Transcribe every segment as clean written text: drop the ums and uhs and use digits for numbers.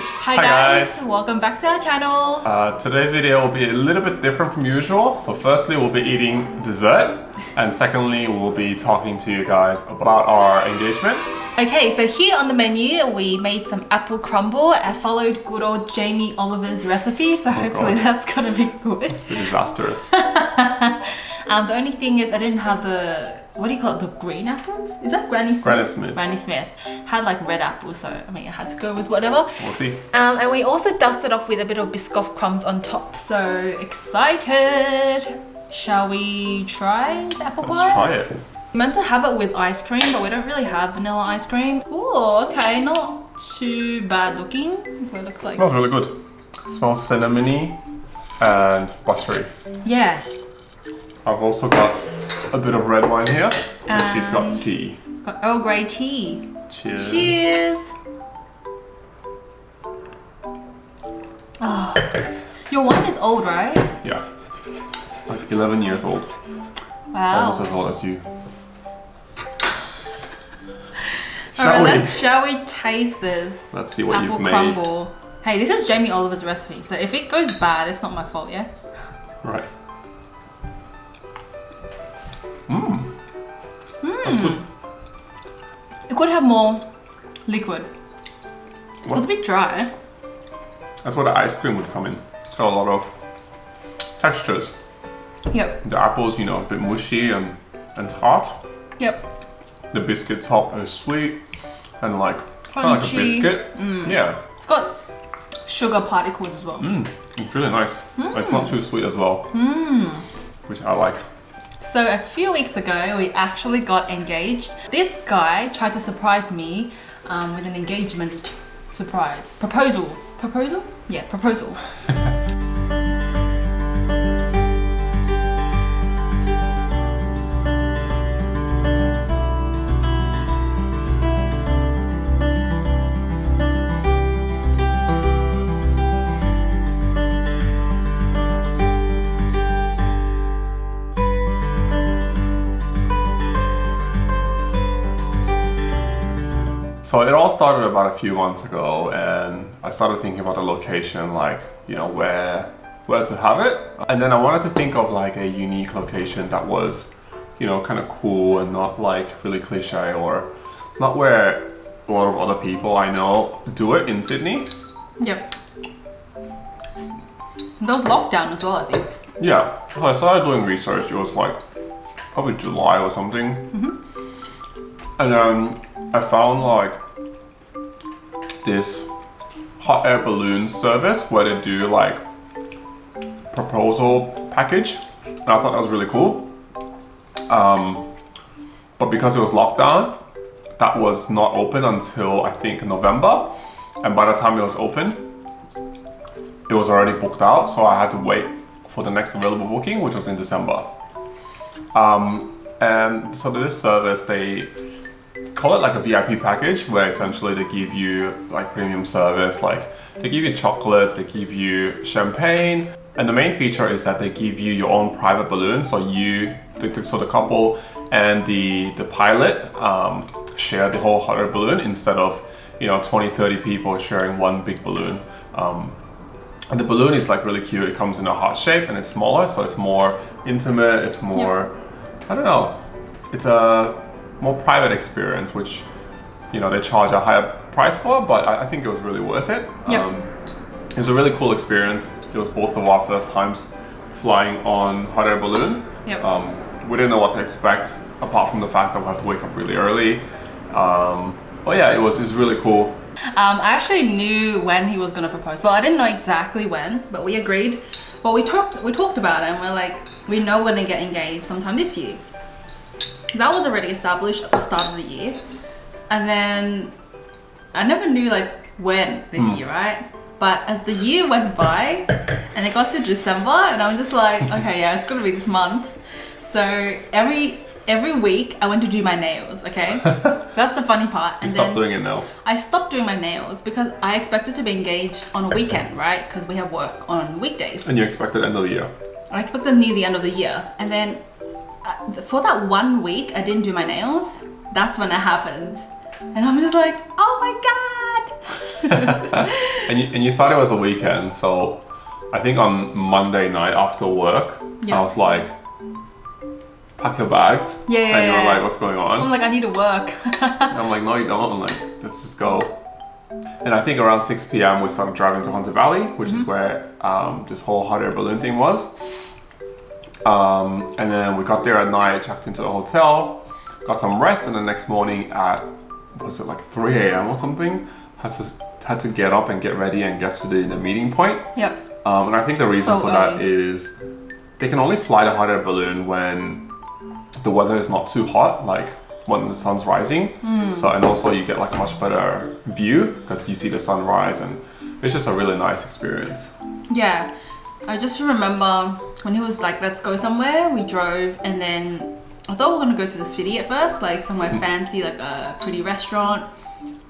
Hi guys, welcome back to our channel. Today's video will be a little bit different from usual. So firstly, we'll be eating dessert. And secondly, we'll be talking to you guys about our engagement. Okay, so here on the menu, we made some apple crumble. I followed good old Jamie Oliver's recipe, so hopefully that's gonna be good. It's been disastrous. The only thing is I didn't have the, what do you call it, the green apples? Is that Granny Smith? Granny Smith. Granny Smith. Had like red apples, so I mean I had to go with whatever. We'll see. And we also dusted off with a bit of Biscoff crumbs on top, so excited. Shall we try the apple pie? Let's try it. We meant to have it with ice cream, but we don't really have vanilla ice cream. Oh, okay, not too bad looking. That's what it looks like. It smells really good. It smells cinnamony and buttery. Yeah. I've also got a bit of red wine here, and she's got tea. Got Earl Grey tea. Cheers. Cheers. Oh, your wine is old, right? Yeah. It's like 11 years old. Wow. Almost as old as you. Shall we taste this? Let's see what apple you've made. Crumble. Hey, this is Jamie Oliver's recipe, so if it goes bad, it's not my fault, yeah? Right. That's good. It could have more liquid. What? It's a bit dry. That's where the ice cream would come in. So a lot of textures. Yep. The apples, you know, a bit mushy and tart. Yep. The biscuit top is sweet and like kind of like a Crunchy. biscuit. Yeah. It's got sugar particles as well. It's really nice. But it's not too sweet as well. Which I like. So a few weeks ago, we actually got engaged. This guy tried to surprise me with an engagement surprise. Proposal. Proposal? Yeah, proposal. So it all started about a few months ago, and I started thinking about the location, like, you know, where to have it. And then I wanted to think of like a unique location that was, you know, kind of cool and not like really cliche, or not where a lot of other people I know do it in Sydney. Yep. There was lockdown as well, I think. Yeah, so I started doing research. It was like probably July or something. And then I found like this hot air balloon service where they do like proposal package. And I thought that was really cool. But because it was lockdown, that was not open until I think November. And by the time it was open, it was already booked out. So I had to wait for the next available booking, which was in December. And so this service, they call it like a VIP package, where essentially they give you like premium service, like they give you chocolates, they give you champagne, and the main feature is that they give you your own private balloon. So so the couple and the pilot share the whole hot air balloon instead of, you know, 20-30 people sharing one big balloon. And the balloon is like really cute. It comes in a heart shape and it's smaller, so it's more intimate. It's more, I don't know, it's a more private experience, which, you know, they charge a higher price for, but I think it was really worth it. It was a really cool experience. It was both of our first times flying on hot air balloon. We didn't know what to expect, apart from the fact that we have to wake up really early. But yeah, it was really cool. I actually knew when he was gonna propose. Well, I didn't know exactly when, but we agreed. Well, we talked about it, and we're like, we know we're gonna get engaged sometime this year. That was already established at the start of the year. And then I never knew like when this year, right? But as the year went by and it got to December, and I'm just like, okay, yeah, it's gonna be this month. So every week I went to do my nails, okay? That's the funny part. And you stopped doing it now? I stopped doing my nails because I expected to be engaged on a weekend, right? Because we have work on weekdays. And you expected end of the year? I expected near the end of the year. And then for that 1 week I didn't do my nails. That's when it happened. And I'm just like, oh my God. And you thought it was a weekend, so I think on Monday night after work, Yeah. I was like, pack your bags. Yeah, And you were yeah. like, what's going on? I'm like, I need to work. And I'm like, no, you don't. I'm like, let's just go. And I think around 6 p.m. we started driving to Hunter Valley, which is where this whole hot air balloon thing was. And then we got there at night, checked into the hotel, got some rest, and the next morning at, was it like 3 a.m. or something? Had to get up and get ready and get to the meeting point. Yep. And I think the reason So for that early. is they can only fly the hot air balloon when the weather is not too hot, like when the sun's rising. So, and also you get like a much better view because you see the sunrise, and it's just a really nice experience. Yeah. I just remember when he was like, let's go somewhere, we drove, and then I thought we were gonna go to the city at first, like somewhere fancy, like a pretty restaurant.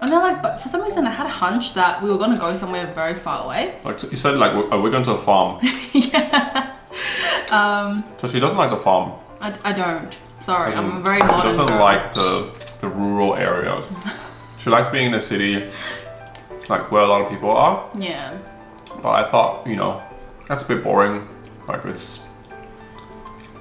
And then like, but for some reason I had a hunch that we were gonna go somewhere very far away. Like you said, like we're going to a farm. Yeah. So she doesn't like the farm. I don't. Sorry, Doesn't- I'm a very She modern doesn't girl. like the rural areas. She likes being in the city, like where a lot of people are. Yeah. But I thought, you know, that's a bit boring. Like it's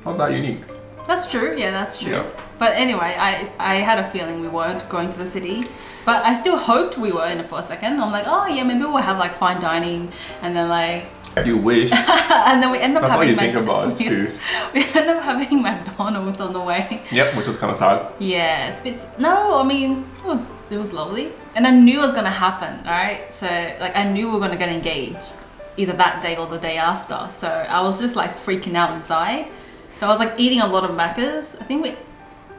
not that unique. That's true. Yeah, that's true. Yeah. But anyway, I had a feeling we weren't going to the city, but I still hoped we were in it for a second. I'm like, oh yeah, maybe we'll have like fine dining, and then like, You wish. and then we end up That's all having you think about is food. We end up having McDonald's on the way. Yep, which is kind of sad. Yeah, it's a bit. No, I mean it was lovely, and I knew it was gonna happen. Right, so like I knew we were gonna get engaged either that day or the day after. So I was just like freaking out inside. So I was like eating a lot of Maccas. I think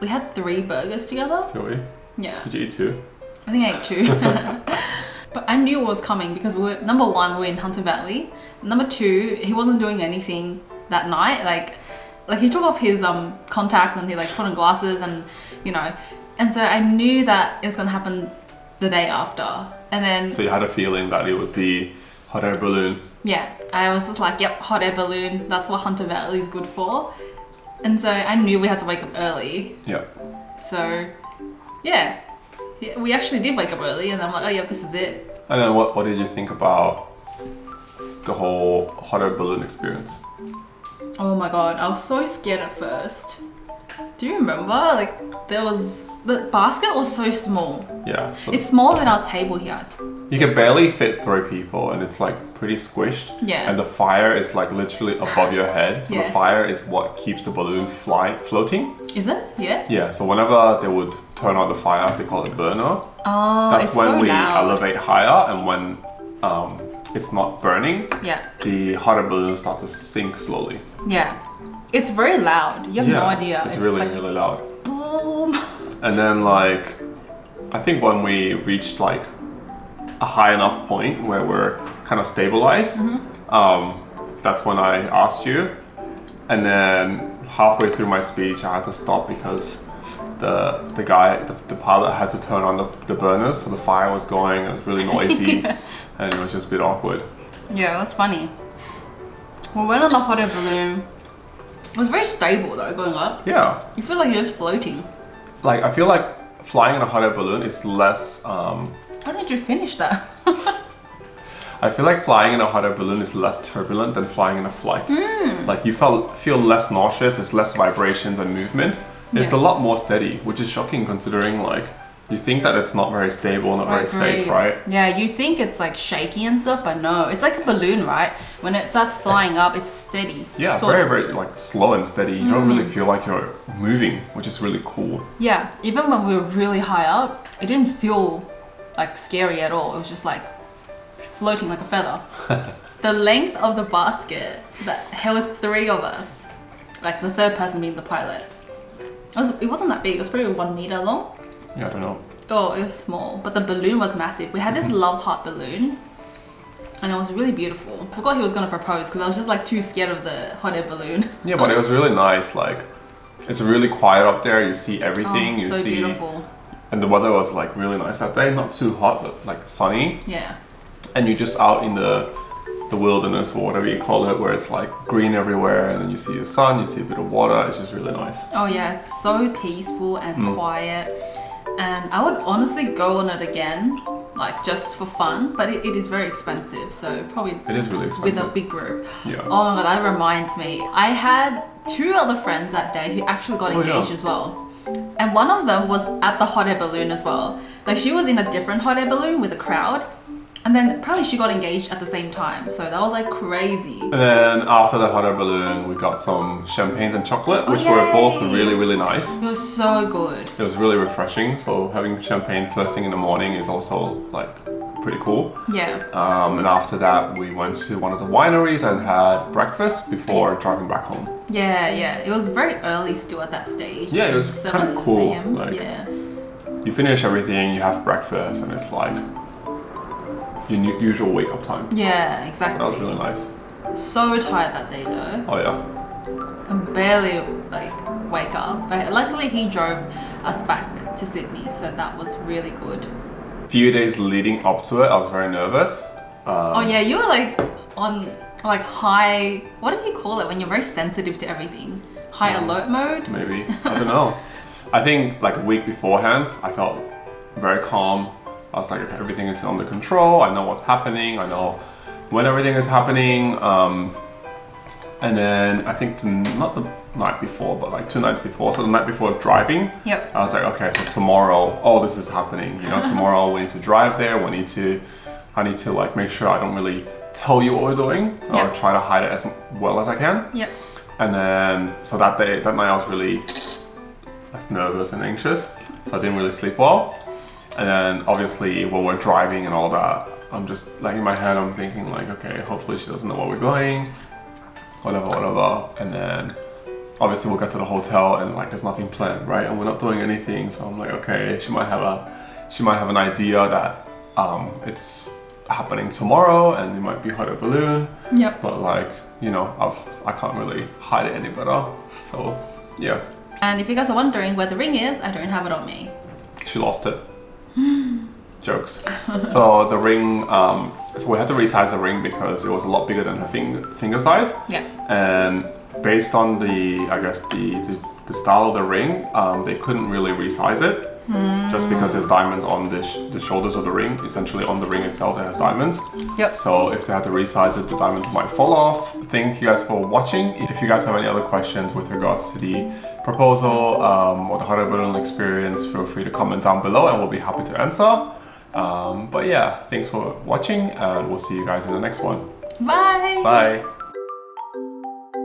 we had 3 burgers together. Did we? Yeah, Did you eat 2? I think I ate 2. But I knew it was coming because we were, number 1, we were in Hunter Valley. Number 2, he wasn't doing anything that night. Like he took off his contacts and he like put on glasses and you know, and so I knew that it was gonna happen the day after. And then So you had a feeling that it would be hot air balloon. yeah, I was just like, yep, hot air balloon. That's what Hunter Valley is good for. And so I knew we had to wake up early. Yeah. So yeah, we actually did wake up early, and I'm like, oh yeah, this is it. And then what did you think about the whole hot air balloon experience? Oh my god, I was so scared at first. Do you remember? Like the basket was so small. Yeah. So It's smaller than our table here. you can barely fit 3 people, and it's like pretty squished. Yeah. And the fire is like literally above your head. So Yeah. the fire is what keeps the balloon floating. Is it? Yeah. Yeah. So whenever they would turn on the fire, they call it burner. Oh, That's it's when so we loud. elevate higher, and when it's not burning, Yeah. the hot air balloon starts to sink slowly. Yeah. It's very loud. You have no idea. It's really, like, really loud. boom. And then like, I think when we reached like a high enough point where we're kind of stabilized, that's when I asked you. And then halfway through my speech, I had to stop because the pilot had to turn on the burners, so the fire was going. It was really noisy, and it was just a bit awkward. Yeah, it was funny. We went on the hot air balloon. It was very stable though, going up. Yeah, You feel like you're just floating. like I feel like flying in a hot air balloon is less. How did you finish that? I feel like flying in a hot air balloon is less turbulent than flying in a flight. Like you feel less nauseous, it's less vibrations and movement. It's Yeah. a lot more steady, which is shocking considering like you think that it's not very stable, not very safe, right? Yeah, you think it's like shaky and stuff, but no, it's like a balloon, right? When it starts flying up, it's steady. Yeah, So- very, very like slow and steady. You don't really feel like you're moving, which is really cool. Yeah, even when we were really high up, it didn't feel like scary at all. It was just like floating like a feather. The length of the basket that held 3 of us, like the third person being the pilot, it wasn't that big. It was probably 1 meter long. Yeah, I don't know. Oh, it was small, but the balloon was massive. We had this love heart balloon, and it was really beautiful. I forgot he was gonna propose because I was just like too scared of the hot air balloon. Yeah, but it was really nice. Like, it's really quiet up there. You see everything. Oh, you so see, beautiful. and the weather was like really nice that day. Not too hot, but like sunny. Yeah. And you're just out in the wilderness or whatever you call it, where it's like green everywhere, and then you see the sun, you see a bit of water. It's just really nice. Oh yeah, it's so peaceful and quiet. And I would honestly go on it again. like just for fun, but it is very expensive. So probably It is really with expensive. a big group. Yeah. Oh my god, that reminds me. I had 2 other friends that day who actually got Oh, yeah. engaged as well. And one of them was at the hot air balloon as well. Like she was in a different hot air balloon with a crowd. And then apparently she got engaged at the same time. So that was like crazy. And then after the hot air balloon, we got some champagnes and chocolate, which were yay. both really, really nice. It was so good. It was really refreshing. So having champagne first thing in the morning is also like pretty cool. Yeah. And after that, we went to one of the wineries and had breakfast before driving back home. Yeah, yeah. It was very early still at that stage. Yeah, it was 7 kinda cool, a.m. like- yeah. You finish everything, you have breakfast, and it's like your usual wake up time. Yeah, exactly. That was really nice. So tired that day though. Oh yeah. I could barely wake up. But luckily he drove us back to Sydney, so that was really good. Few days leading up to it, I was very nervous. Oh yeah, you were like on like high, what do you call it when you're very sensitive to everything? High alert mode? Maybe. I don't know. I think like a week beforehand, I felt very calm. I was like, okay, everything is under control. I know what's happening. I know when everything is happening. And then I think not the night before, but like 2 nights before. So the night before driving, Yep. I was like, okay, so tomorrow, all this is happening. You know, tomorrow we need to drive there. I need to like make sure I don't really tell you what we're doing or Yep. try to hide it as well as I can. Yep. And then, so that night I was really like nervous and anxious, so I didn't really sleep well. And then obviously when we're driving and all that, I'm just like in my head, I'm thinking like, okay, hopefully she doesn't know where we're going, whatever. And then obviously we'll get to the hotel and like there's nothing planned, right? And we're not doing anything. So I'm like, okay, she might have an idea that it's happening tomorrow and it might be hot air balloon. Yep. But like, you know, I can't really hide it any better. So yeah, And if you guys are wondering where the ring is, I don't have it on me. she lost it. Jokes. So the ring, so we had to resize the ring because it was a lot bigger than her finger size. Yeah. And based on the style of the ring, they couldn't really resize it. Just because there's diamonds on the shoulders of the ring, essentially on the ring itself it has diamonds. Yep. So if they had to resize it, the diamonds might fall off. Thank you guys for watching. If you guys have any other questions with regards to the proposal or the hot air balloon experience, feel free to comment down below and we'll be happy to answer. But yeah, thanks for watching and we'll see you guys in the next one. Bye. Bye.